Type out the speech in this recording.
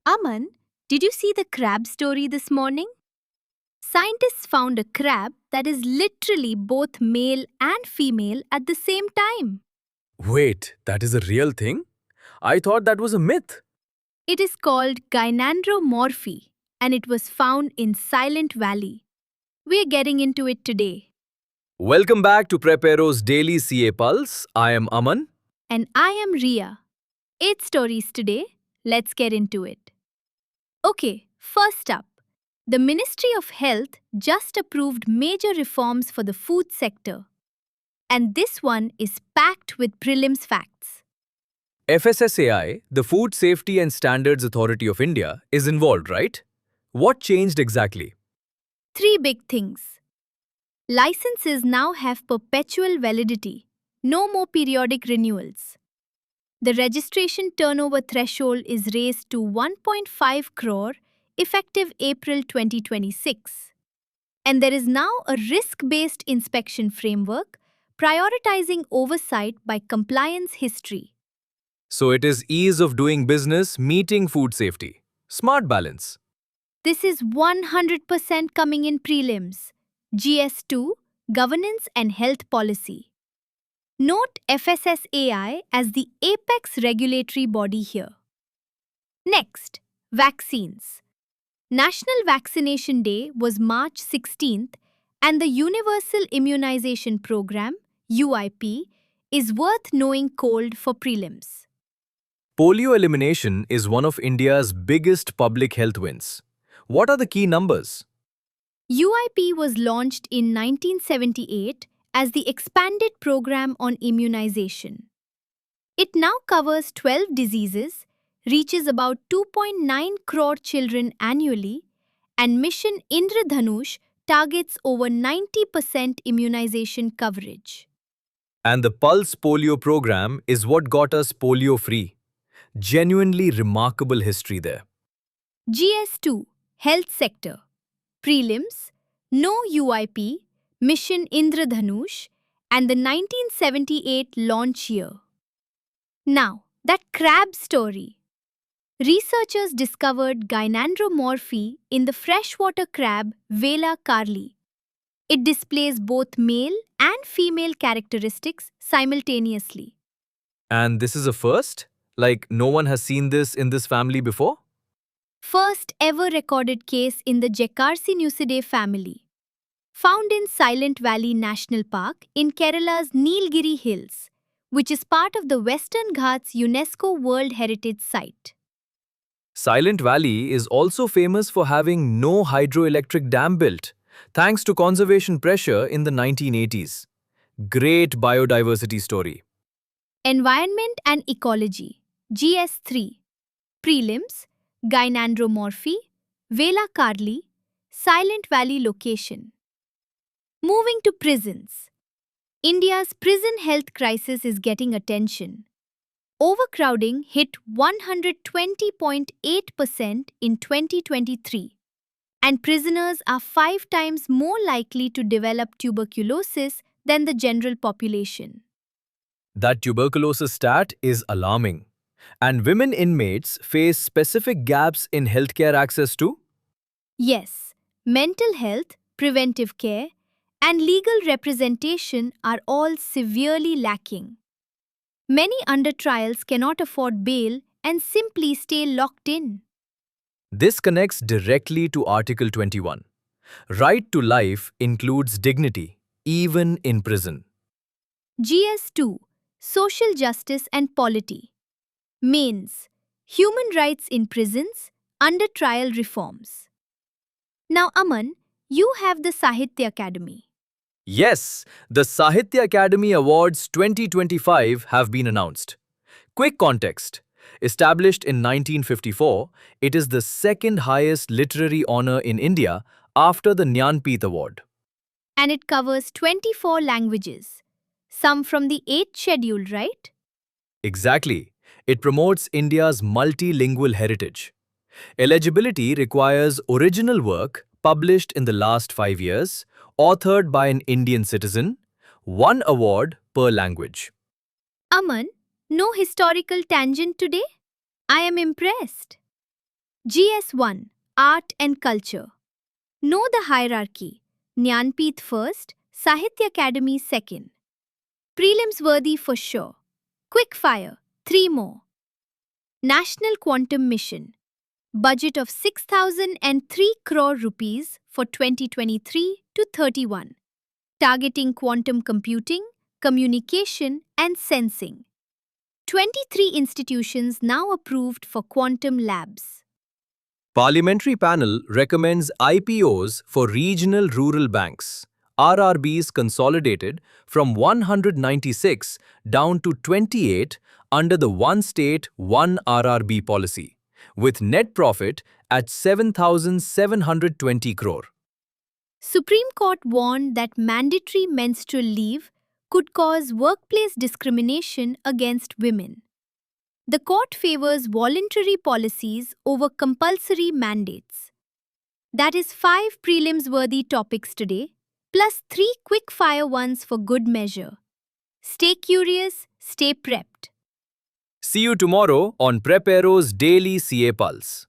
Aman, did you see the crab story this morning? Scientists found a crab that is literally both male and female at the same time. Wait, that is a real thing? I thought that was a myth. It is called gynandromorphy and it was found in Silent Valley. We're getting into it today. Welcome back to Preparo's Daily CA Pulse. I am Aman. And I am Ria. 8 stories today. Let's get into it. Okay, first up. The Ministry of Health just approved major reforms for the food sector. And this one is packed with prelims facts. FSSAI, the Food Safety and Standards Authority of India, is involved, right? What changed exactly? 3 big things. Licenses now have perpetual validity, no more periodic renewals. The registration turnover threshold is raised to 1.5 crore effective April 2026. And there is now a risk-based inspection framework prioritizing oversight by compliance history. So it is ease of doing business meeting food safety. Smart balance. This is 100% coming in prelims. GS2, Governance and Health Policy. Note FSSAI as the apex regulatory body here. Next, vaccines. National Vaccination Day was March 16th and the Universal Immunization Program, UIP, is worth knowing cold for prelims. Polio elimination is one of India's biggest public health wins. What are the key numbers? UIP was launched in 1978 as the Expanded Program on Immunization. It now covers 12 diseases, reaches about 2.9 crore children annually, and Mission Indradhanush targets over 90% immunization coverage. And the Pulse Polio program is what got us polio free. Genuinely remarkable history there. GS2, Health Sector. Prelims, No UIP, Mission Indradhanush, and the 1978 launch year. Now, that crab story. Researchers discovered gynandromorphy in the freshwater crab Vela carli. It displays both male and female characteristics simultaneously. And this is a first? Like no one has seen this in this family before? First ever recorded case in the Jackarsinusidae family. Found in Silent Valley National Park in Kerala's Nilgiri Hills, which is part of the Western Ghats UNESCO World Heritage Site. Silent Valley is also famous for having no hydroelectric dam built, thanks to conservation pressure in the 1980s. Great biodiversity story. Environment and Ecology, GS3. Prelims, Gynandromorphy, Vela carli, Silent Valley location. Moving to prisons. India's prison health crisis is getting attention. Overcrowding hit 120.8% in 2023, and prisoners are 5 times more likely to develop tuberculosis than the general population. That tuberculosis stat is alarming. And women inmates face specific gaps in healthcare access too? Yes, mental health, preventive care, and legal representation are all severely lacking. Many under trials cannot afford bail and simply stay locked in. This connects directly to Article 21. Right to life includes dignity, even in prison. GS2, Social Justice and Polity. Mains, Human Rights in Prisons, Under Trial Reforms. Now, Aman, you have the Sahitya Academy. Yes, the Sahitya Academy Awards 2025 have been announced. Quick context. Established in 1954, it is the second highest literary honor in India after the Jnanpith Award. And it covers 24 languages. Some from the 8th schedule, right? Exactly. It promotes India's multilingual heritage. Eligibility requires original work published in the last 5 years, authored by an Indian citizen, 1 award per language. Aman, no historical tangent today? I am impressed. GS1 Art and Culture. Know the hierarchy. Jnanpith first, Sahitya Academy second. Prelims worthy for sure. Quick fire, 3 more. National Quantum Mission. Budget of 6,003 crore rupees for 2023 to 31. Targeting quantum computing, communication and sensing. 23 institutions now approved for quantum labs. Parliamentary panel recommends IPOs for regional rural banks. RRBs consolidated from 196 down to 28 under the one state, one RRB policy, with net profit at 7,720 crore. Supreme Court warned that mandatory menstrual leave could cause workplace discrimination against women. The court favors voluntary policies over compulsory mandates. That is 5 prelims-worthy topics today, plus 3 quick-fire ones for good measure. Stay curious, stay prepped. See you tomorrow on Preparo's Daily CA Pulse.